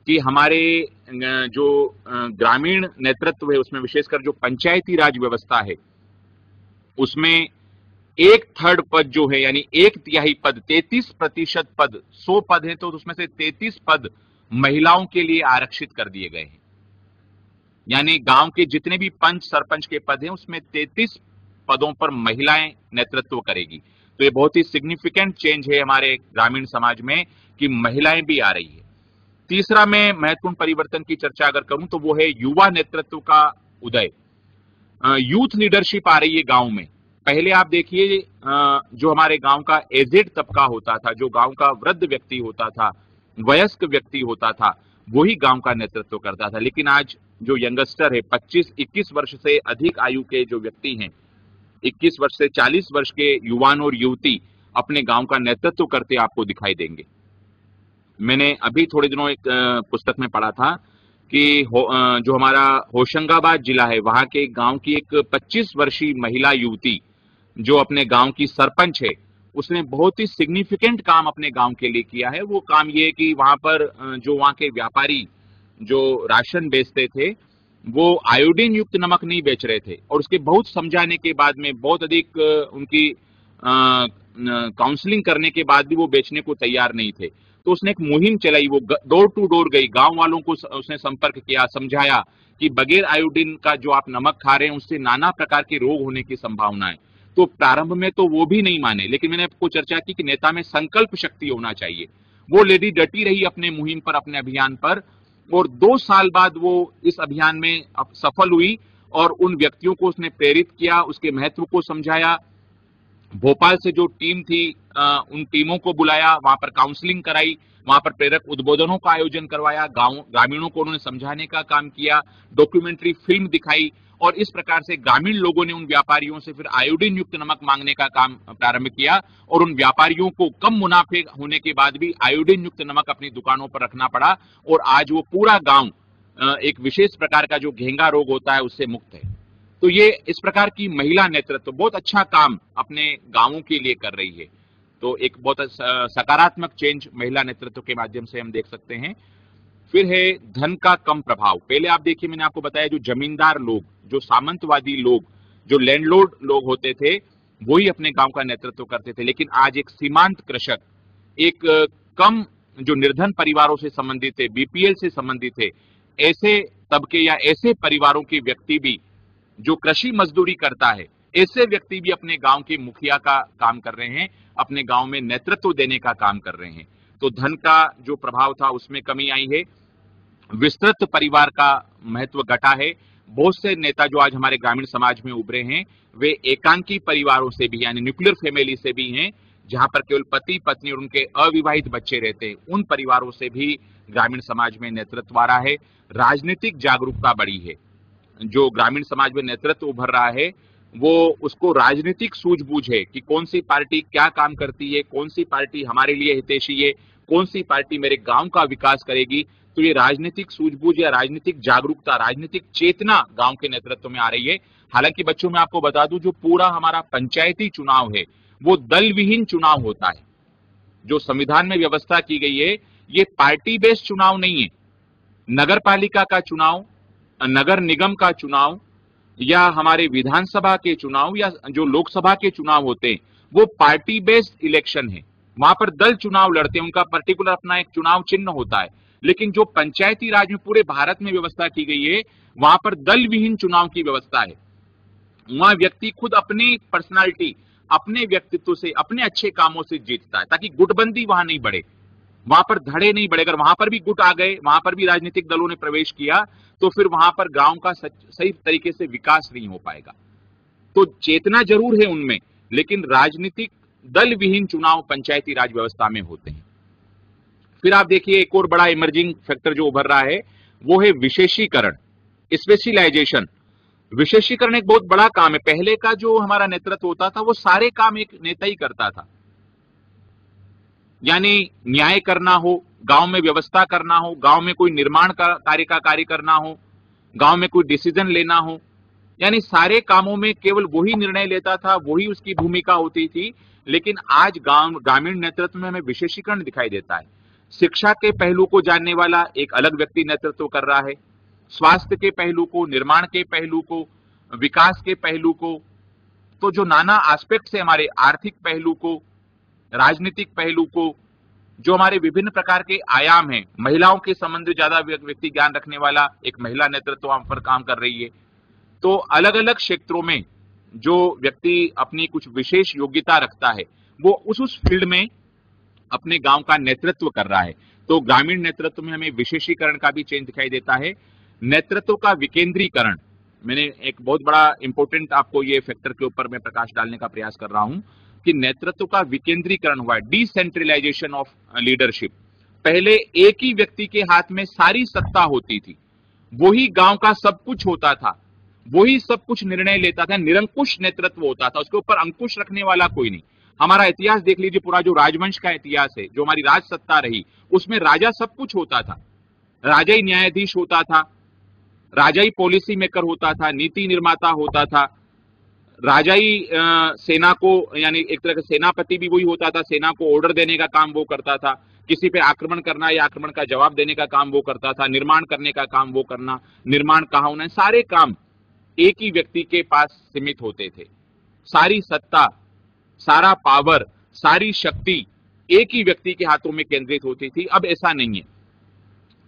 कि हमारे जो ग्रामीण नेतृत्व है उसमें विशेषकर जो पंचायती राज व्यवस्था है उसमें 1/3 पद जो है यानी 1/3 पद, 33% पद, 100 पद हैं तो उसमें से 33 पद महिलाओं के लिए आरक्षित कर दिए गए हैं। यानी गांव के जितने भी पंच सरपंच के पद हैं उसमें 33 पदों पर महिलाएं नेतृत्व करेगी। तो ये बहुत ही सिग्निफिकेंट चेंज है हमारे ग्रामीण समाज में कि महिलाएं भी आ रही है। तीसरा मैं महत्वपूर्ण परिवर्तन की चर्चा अगर करूं तो वो है युवा नेतृत्व का उदय। यूथ लीडरशिप आ रही है गांव में। पहले आप देखिए जो हमारे गांव का एजेड तबका होता था, जो गांव का वृद्ध व्यक्ति होता था, वयस्क व्यक्ति होता था, वही गांव का नेतृत्व करता था। लेकिन आज जो यंगस्टर है, 25-21 वर्ष से अधिक आयु के जो व्यक्ति हैं, 21 वर्ष से 40 वर्ष के युवान और युवती अपने गांव का नेतृत्व करते आपको दिखाई देंगे। मैंने अभी थोड़े दिनों एक पुस्तक में पढ़ा था कि जो हमारा होशंगाबाद जिला है वहां के गांव की एक 25 वर्षीय महिला युवती जो अपने गांव की सरपंच है, उसने बहुत ही सिग्निफिकेंट काम अपने गांव के लिए किया है। वो काम ये है कि वहां पर जो वहां के व्यापारी जो राशन बेचते थे वो आयोडीन युक्त नमक नहीं बेच रहे थे, और उसके बहुत समझाने के बाद में, बहुत अधिक उनकी काउंसलिंग करने के बाद भी वो बेचने को तैयार नहीं थे। तो उसने एक मुहिम चलाई, वो डोर टू डोर गई, गांव वालों को उसने संपर्क किया, समझाया कि बगैर आयोडीन का जो आप नमक खा रहे हैं उससे नाना प्रकार के रोग होने की संभावना है। तो प्रारंभ में तो वो भी नहीं माने, लेकिन मैंने आपको चर्चा की कि नेता में संकल्प शक्ति होना चाहिए। वो लेडी डटी रही अपने मुहिम पर, अपने अभियान पर, और 2 साल बाद वो इस अभियान में सफल हुई और उन व्यक्तियों को उसने प्रेरित किया, उसके महत्व को समझाया। भोपाल से जो टीम थी उन टीमों को बुलाया, वहां पर काउंसलिंग कराई, वहां पर प्रेरक उद्बोधनों का आयोजन करवाया, ग्रामीणों को उन्होंने समझाने का काम किया, डॉक्यूमेंट्री फिल्म दिखाई, और इस प्रकार से ग्रामीण लोगों ने उन व्यापारियों से फिर आयोडीन युक्त नमक मांगने का काम प्रारंभ किया, और उन व्यापारियों को कम मुनाफे होने के बाद भी आयोडीन युक्त नमक अपनी दुकानों पर रखना पड़ा, और आज वो पूरा गांव एक विशेष प्रकार का जो घेंगा रोग होता है उससे मुक्त है। तो ये इस प्रकार की महिला नेतृत्व बहुत अच्छा काम अपने गांवों के लिए कर रही है। तो एक बहुत सकारात्मक चेंज महिला नेतृत्व के माध्यम से हम देख सकते हैं। फिर है धन का कम प्रभाव। पहले आप देखिए, मैंने आपको बताया जो जमींदार लोग, जो सामंतवादी लोग, जो लैंडलॉर्ड लोग होते थे, वही अपने गांव का नेतृत्व करते थे। लेकिन आज एक सीमांत कृषक, एक कम जो निर्धन परिवारों से संबंधित थे, बीपीएल से संबंधित थे, ऐसे तबके या ऐसे परिवारों के व्यक्ति भी, जो कृषि मजदूरी करता है, ऐसे व्यक्ति भी अपने गांव के मुखिया का काम कर रहे हैं, अपने गांव में नेतृत्व देने का काम कर रहे हैं। तो धन का जो प्रभाव था उसमें कमी आई है। विस्तृत परिवार का महत्व घटा है। बहुत से नेता जो आज हमारे ग्रामीण समाज में उभरे हैं वे एकांकी परिवारों से भी, यानी न्यूक्लियर फैमिली से भी हैं, जहां पर केवल पति पत्नी और उनके अविवाहित बच्चे रहते हैं। उन परिवारों से भी ग्रामीण समाज में नेतृत्व आ रहा है। राजनीतिक जागरूकता बढ़ी है। जो ग्रामीण समाज में नेतृत्व उभर रहा है वो, उसको राजनीतिक सूझबूझ है कि कौन सी पार्टी क्या काम करती है, कौन सी पार्टी हमारे लिए हितैषी है, कौन सी पार्टी मेरे गांव का विकास करेगी। तो ये राजनीतिक सूझबूझ या राजनीतिक जागरूकता, राजनीतिक चेतना गांव के नेतृत्व में आ रही है। हालांकि बच्चों में आपको बता दूं, जो पूरा हमारा पंचायती चुनाव है वो दल विहीन चुनाव होता है। जो संविधान में व्यवस्था की गई है ये पार्टी बेस्ड चुनाव नहीं है। नगर पालिका का चुनाव, नगर निगम का चुनाव, या हमारे विधानसभा के चुनाव, या जो लोकसभा के चुनाव होते हैं, वो पार्टी बेस्ड इलेक्शन है। वहां पर दल चुनाव लड़ते हैं, उनका पर्टिकुलर अपना एक चुनाव चिन्ह होता है। लेकिन जो पंचायती राज में पूरे भारत में व्यवस्था की गई है, वहां पर दल विहीन चुनाव की व्यवस्था है। वहां व्यक्ति खुद अपनी पर्सनालिटी, अपने व्यक्तित्व से, अपने अच्छे कामों से जीतता है, ताकि गुटबंदी वहां नहीं बढ़े, वहां पर धड़े नहीं बढ़े। अगर वहां पर भी गुट आ गए, वहां पर भी राजनीतिक दलों ने प्रवेश किया, तो फिर वहां पर गांव का सही तरीके से विकास नहीं हो पाएगा। तो चेतना जरूर है उनमें, लेकिन राजनीतिक दल विहीन चुनाव पंचायती राज व्यवस्था में होते हैं। फिर आप देखिए एक और बड़ा इमर्जिंग फैक्टर जो उभर रहा है वो है विशेषीकरण, स्पेशलाइजेशन। विशेषीकरण एक बहुत बड़ा काम है। पहले का जो हमारा नेतृत्व होता था वो सारे काम एक नेता ही करता था, यानी न्याय करना हो, गांव में व्यवस्था करना हो, गांव में कोई निर्माण का कार्य करना हो, गांव में कोई डिसीजन लेना हो, यानी सारे कामों में केवल वही निर्णय लेता था, वही उसकी भूमिका होती थी। लेकिन आज ग्रामीण नेतृत्व में हमें विशेषीकरण दिखाई देता है। शिक्षा के पहलू को जानने वाला एक अलग व्यक्ति नेतृत्व कर रहा है, स्वास्थ्य के पहलू को, निर्माण के पहलू को, विकास के पहलू को, तो जो नाना एस्पेक्ट है हमारे आर्थिक पहलू को, राजनीतिक पहलू को, जो हमारे विभिन्न प्रकार के आयाम हैं, महिलाओं के संबंध में ज्यादा व्यक्ति ज्ञान रखने वाला एक महिला नेतृत्व वहां पर काम कर रही है। तो अलग अलग क्षेत्रों में जो व्यक्ति अपनी कुछ विशेष योग्यता रखता है वो उस फील्ड में अपने गांव का नेतृत्व कर रहा है। तो ग्रामीण नेतृत्व में हमें विशेषीकरण का भी चेंज दिखाई देता है। नेतृत्व का विकेंद्रीकरण, मैंने एक बहुत बड़ा इंपॉर्टेंट आपको ये फैक्टर के ऊपर मैं प्रकाश डालने का प्रयास कर रहा हूं कि नेतृत्व का विकेंद्रीकरण हुआ है, डिसेंट्रलाइजेशन ऑफ लीडरशिप। पहले एक ही व्यक्ति के हाथ में सारी सत्ता होती थी, वही गांव का सब कुछ होता था, वही सब कुछ निर्णय लेता था, निरंकुश नेतृत्व होता था, उसके ऊपर अंकुश रखने वाला कोई नहीं। हमारा इतिहास देख लीजिए, पूरा जो राजवंश का इतिहास है, जो हमारी राज सत्ता रही, उसमें राजा सब कुछ होता था। राजा ही न्यायाधीश होता था, राजा ही पॉलिसी मेकर होता था, नीति निर्माता होता था, राजा ही सेना को, यानी एक तरह का सेनापति भी वही होता था, सेना को ऑर्डर देने का काम वो करता था, किसी पे आक्रमण करना या आक्रमण का जवाब देने का काम वो करता था, निर्माण करने का काम वो करना, निर्माण कहाँ होना है, सारे काम एक ही व्यक्ति के पास सीमित होते थे। सारी सत्ता, सारा पावर, सारी शक्ति एक ही व्यक्ति के हाथों में केंद्रित होती थी। अब ऐसा नहीं है।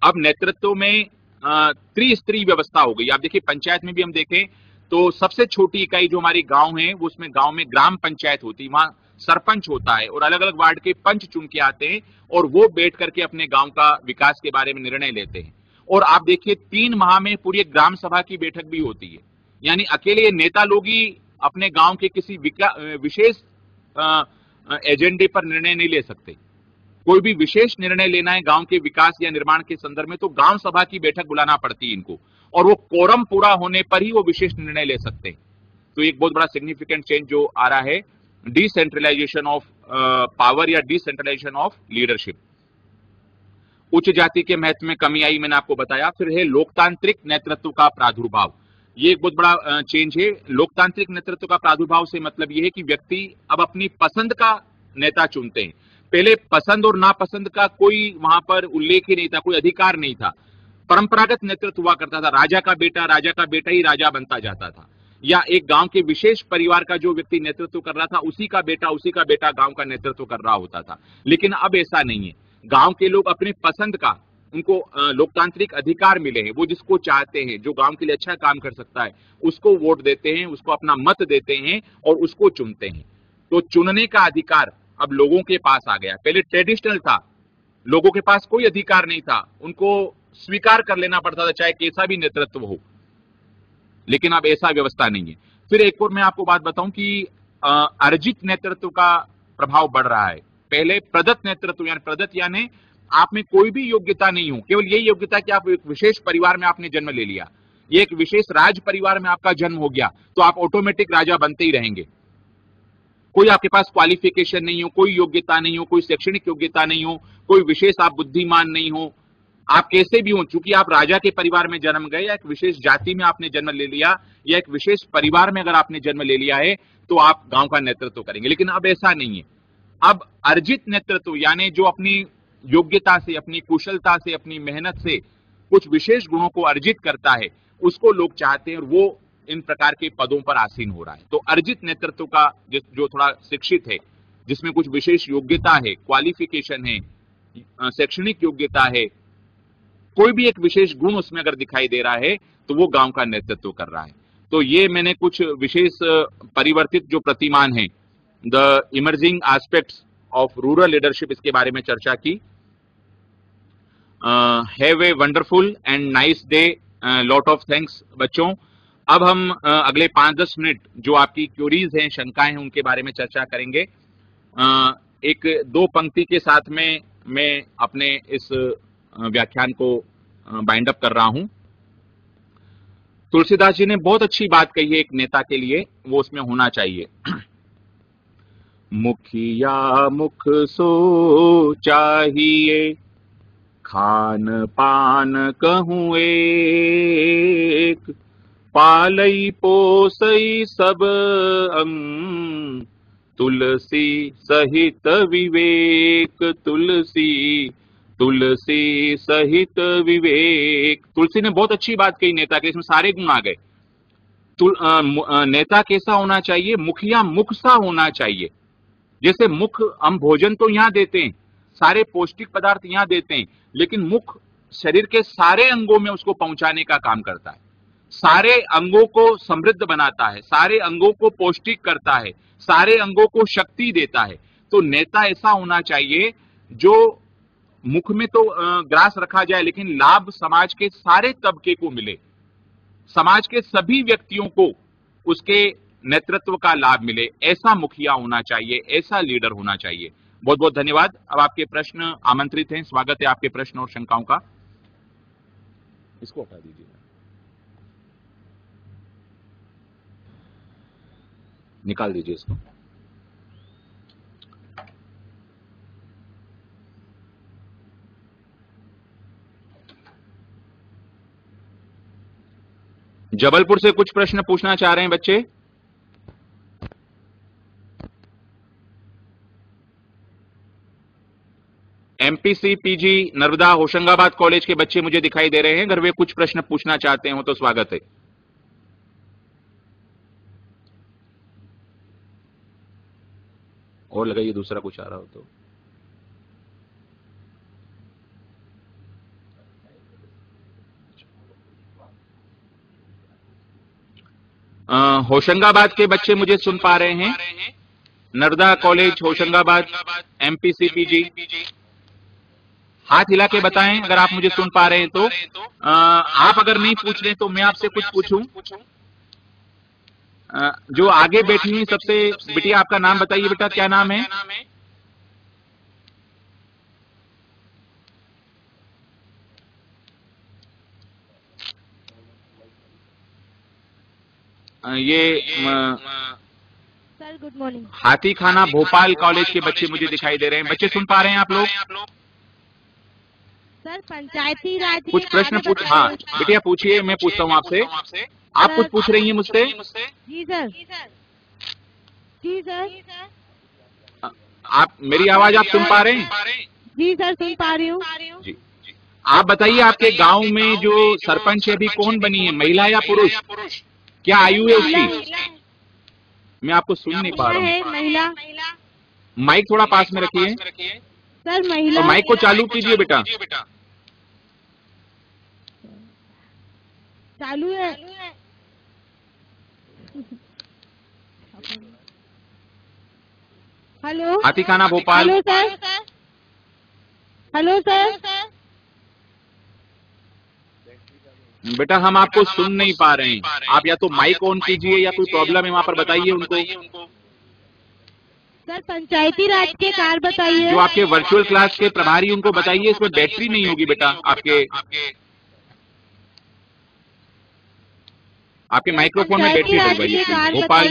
अब नेतृत्व में त्रिस्तरीय व्यवस्था हो गई। आप देखिए पंचायत में भी हम देखें तो सबसे छोटी इकाई जो हमारी गांव है वो, उसमें गांव में ग्राम पंचायत होती है, वहां सरपंच होता है और अलग अलग वार्ड के पंच चुन के आते हैं और वो बैठ करके अपने गांव का विकास के बारे में निर्णय लेते हैं। और आप देखिए 3 माह में पूरी एक ग्राम सभा की बैठक भी होती है, यानी अकेले ये नेता लोग ही अपने गांव के किसी विशेष एजेंडे पर निर्णय नहीं ले सकते। कोई भी विशेष निर्णय लेना है गांव के विकास या निर्माण के संदर्भ में तो गांव सभा की बैठक बुलाना पड़ती है इनको, और वो कोरम पूरा होने पर ही वो विशेष निर्णय ले सकते हैं। तो एक बहुत बड़ा सिग्निफिकेंट चेंज जो आ रहा है, डिसेंट्रलाइजेशन ऑफ पावर या डिसेंट्रलाइजेशन ऑफ लीडरशिप। उच्च जाति के महत्व में कमी आई, मैंने आपको बताया। फिर है लोकतांत्रिक नेतृत्व का प्रादुर्भाव, ये एक बहुत बड़ा चेंज है। लोकतांत्रिक नेतृत्व का प्रादुर्भाव से मतलब यह है कि व्यक्ति अब अपनी पसंद का नेता चुनते हैं। पहले पसंद और नापसंद का कोई वहां पर उल्लेख ही नहीं था, कोई अधिकार नहीं था। परंपरागत नेतृत्व हुआ करता था, राजा का बेटा ही राजा बनता जाता था, या एक गांव के विशेष परिवार का जो व्यक्ति नेतृत्व कर रहा था उसी का बेटा गांव का नेतृत्व कर रहा होता था। लेकिन अब ऐसा नहीं है। गांव के लोग अपनी पसंद का, उनको लोकतांत्रिक अधिकार मिले हैं, वो जिसको चाहते हैं, जो गांव के लिए अच्छा काम कर सकता है उसको वोट देते हैं, उसको अपना मत देते हैं और उसको चुनते हैं। तो चुनने का अधिकार अब लोगों के पास आ गया। पहले ट्रेडिशनल था, लोगों के पास कोई अधिकार नहीं था, उनको स्वीकार कर लेना पड़ता था चाहे कैसा भी नेतृत्व हो। लेकिन अब ऐसा व्यवस्था नहीं है। फिर एक और मैं आपको बात बताऊं कि अर्जित नेतृत्व का प्रभाव बढ़ रहा है। पहले प्रदत्त नेतृत्व, यानी प्रदत्त यानी आप में कोई भी योग्यता नहीं हो, केवल यही योग्यता कि आप एक विशेष परिवार में आपने जन्म ले लिया, ये एक विशेष राज परिवार में आपका जन्म हो गया तो आप ऑटोमेटिक राजा बनते ही रहेंगे। कोई आपके पास क्वालिफिकेशन नहीं हो, कोई योग्यता नहीं हो, कोई शैक्षणिक योग्यता नहीं हो, कोई विशेष आप बुद्धिमान नहीं हो, आप कैसे भी हो, चूंकि आप राजा के परिवार में जन्म गए या एक विशेष जाति में आपने जन्म ले लिया या एक विशेष परिवार में अगर आपने जन्म ले लिया है तो आप गांव का नेतृत्व करेंगे। लेकिन अब ऐसा नहीं है। अब अर्जित नेतृत्व यानी जो अपनी योग्यता से, अपनी कुशलता से, अपनी मेहनत से कुछ विशेष गुणों को अर्जित करता है उसको लोग चाहते हैं और वो इन प्रकार के पदों पर आसीन हो रहा है। तो अर्जित नेतृत्व का जो थोड़ा शिक्षित है, जिसमें कुछ विशेष योग्यता है, क्वालिफिकेशन है, शैक्षणिक योग्यता है, कोई भी एक विशेष गुण उसमें अगर दिखाई दे रहा है तो वो गांव का नेतृत्व कर रहा है। तो ये मैंने कुछ विशेष परिवर्तित जो प्रतिमान है, the emerging aspects of rural leadership, इसके बारे में चर्चा की। Have a wonderful and nice day, lot of thanks बच्चों। अब हम अगले 5-10 मिनट जो आपकी क्यूरीज हैं, शंकाएं हैं, उनके बारे में चर्चा करेंगे। एक 2 पंक्ति के साथ में मैं अपने इस व्याख्यान को बाइंड अप कर रहा हूं। तुलसीदास जी ने बहुत अच्छी बात कही है एक नेता के लिए, वो उसमें होना चाहिए। मुखिया मुख सो चाहिए, खान पान कहूँ एक, पालई पोसई सब अंग, तुलसी सहित विवेक, तुलसी सहित विवेक। तुलसी ने बहुत अच्छी बात कही नेता के, इसमें सारे गुण आ गए। नेता कैसा होना चाहिए? मुखिया मुख सा होना चाहिए। जैसे मुख, हम भोजन तो यहां देते हैं, सारे पौष्टिक पदार्थ यहां देते हैं, लेकिन मुख शरीर के सारे अंगों में उसको पहुंचाने का काम करता है, सारे अंगों को समृद्ध बनाता है, सारे अंगों को पौष्टिक करता है, सारे अंगों को शक्ति देता है। तो नेता ऐसा होना चाहिए जो मुख में तो ग्रास रखा जाए, लेकिन लाभ समाज के सारे तबके को मिले, समाज के सभी व्यक्तियों को उसके नेतृत्व का लाभ मिले। ऐसा मुखिया होना चाहिए, ऐसा लीडर होना चाहिए। बहुत बहुत धन्यवाद। अब आपके प्रश्न आमंत्रित हैं, स्वागत है आपके प्रश्न और शंकाओं का। इसको हटा दीजिए, निकाल दीजिए इसको। जबलपुर से कुछ प्रश्न पूछना चाह रहे हैं बच्चे? MPC PG Narmada Hoshangabad college के बच्चे मुझे दिखाई दे रहे हैं, अगर वे कुछ प्रश्न पूछना चाहते हो तो स्वागत है। और लगाइए, दूसरा कुछ आ रहा हो तो। होशंगाबाद के बच्चे मुझे सुन पा रहे हैं? Narmada college Hoshangabad, MPC PG, हाथ हिला के बताएं अगर आप मुझे सुन पा रहे हैं तो। आप अगर नहीं पूछ रहे तो मैं आपसे कुछ पूछूं। जो आगे बैठी हुई सबसे, बिटिया आपका नाम बताइए बेटा, क्या नाम है? ये सर गुड मॉर्निंग। हाथी खाना भोपाल कॉलेज के बच्चे मुझे दिखाई दे रहे हैं। बच्चे सुन पा रहे हैं आप लोग? सर पंचायती राज कुछ प्रश्न पूछ, हाँ बिटिया पूछिए, मैं पूछता हूँ आपसे। आप कुछ पूछ रही हैं मुझसे? जी सर। जी सर। आप मेरी आवाज आप सुन पा रहे हैं? जी सर सुन पा रही हूँ। जी, आप बताइए आपके गांव में जो सरपंच अभी कौन बनी है, महिला या पुरुष? क्या आयु है उसकी? मैं आपको सुन नहीं पा रहा हूँ। महिला। माइक थोड़ा पास में रखिए सर महिला। और माइक को चालू कीजिए बेटा। चालू है। हेलो। हाथी खाना Bhopal. Hello sir. Hello sir. बेटा हम आपको सुन नहीं पा रहे हैं, आप या तो माइक ऑन कीजिए या कोई प्रॉब्लम है वहां पर बताइए उनको। सर पंचायती राज के कार्य बताइए। जो आपके वर्चुअल क्लास के प्रभारी उनको बताइए, इसमें बैटरी नहीं होगी बेटा आपके माइक्रोफोन में बैटरी लगवाइए भोपाल।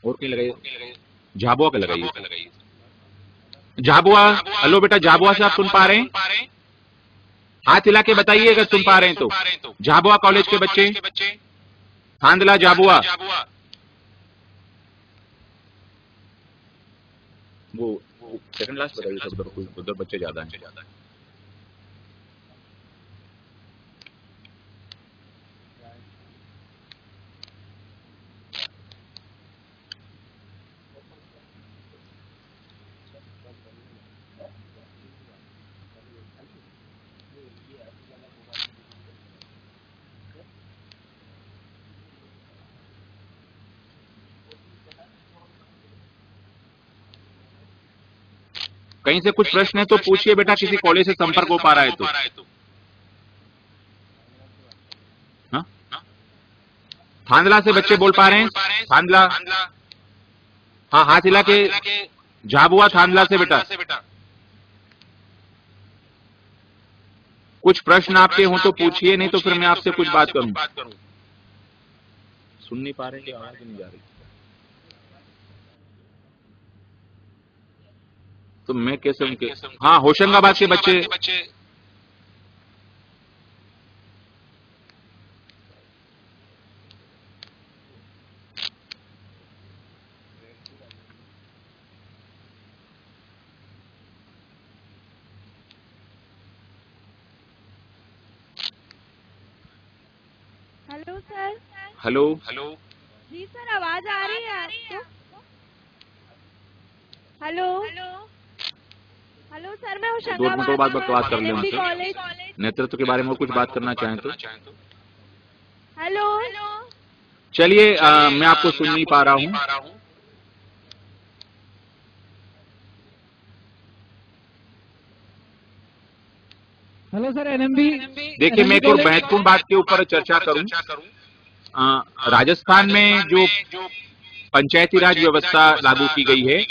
और क्या लगाइए, झाबुआ का लगाइए। झाबुआ, हेलो बेटा झाबुआ से आप सुन पा रहे हैं? हाथ हिला के बताइए अगर सुन पा रहे हैं तो। झाबुआ कॉलेज के बच्चे, थांदला झाबुआ। वो सेकंड लास्ट बताइए सब, उधर बच्चे ज्यादा हैं। कहीं से कुछ प्रश्न है तो पूछिए बेटा, किसी कॉलेज से संपर्क हो पा रहा है तो। हाँ? थांदला से बच्चे बोल पा रहे हैं? थांदला, हाँ हाथ हिला के झाबुआ थांदला से बेटा। कुछ प्रश्न आपके हों तो पूछिए, नहीं तो फिर मैं आपसे कुछ बात करूं। सुन नहीं पा रहे कि आवाज नहीं जा रही, तो मैं कैसे उनके। हाँ, होशंगाबाद के बच्चे। Hello sir. हेलो। जी सर, आवाज आ रही है आपको? हेलो हेलो सर, मैं 2 मिनटों बाद बकवास कर ले NMB उनसे। कॉलेज। नेतृत्व के बारे में कुछ बात करना चाहें तो। हेलो चलिए, मैं आपको सुन नहीं पा रहा हूं। Hello sir, NMB। देखिए, मैं एक और महत्वपूर्ण बात के ऊपर चर्चा करूं। राजस्थान में जो पंचायती राज व्यवस्था लागू की गई है,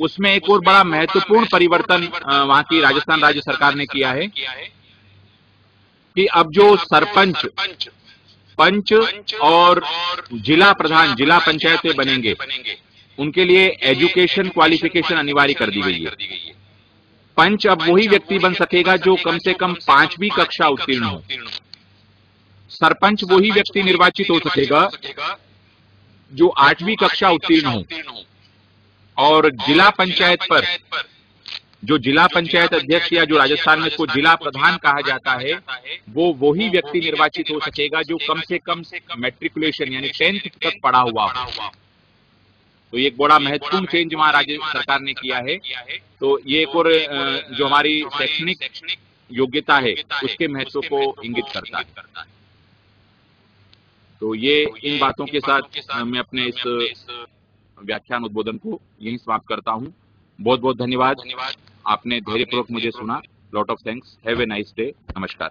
उसमें एक और बड़ा महत्वपूर्ण परिवर्तन वहां की राजस्थान राज्य सरकार ने किया है कि अब जो सरपंच, पंच और जिला प्रधान, जिला पंचायतें बनेंगे, उनके लिए एजुकेशन क्वालिफिकेशन अनिवार्य कर दी गई है। पंच अब वही व्यक्ति बन सकेगा जो कम से कम 5वीं कक्षा उत्तीर्ण हो। सरपंच वही व्यक्ति निर्वाचित हो सकेगा जो 8वीं कक्षा उत्तीर्ण हो। और जिला पंचायत पर जो जिला पंचायत अध्यक्ष या जो राजस्थान में इसको जिला प्रधान कहा जाता है, वो वही व्यक्ति निर्वाचित हो सकेगा जो कम से कम मैट्रिकुलेशन यानी 10th तक पढ़ा हुआ हो। तो ये एक बड़ा महत्वपूर्ण चेंज वहां राज्य सरकार ने किया है। तो ये एक और जो हमारी शैक्षणिक योग्यता है उसके महत्व को इंगित करता है। तो ये इन बातों के साथ मैं अपने इस व्याख्यान उद्बोधन को यहीं समाप्त करता हूं। बहुत बहुत धन्यवाद, आपने धैर्यपूर्वक मुझे सुना। Lot of thanks. Have a nice day. नमस्कार।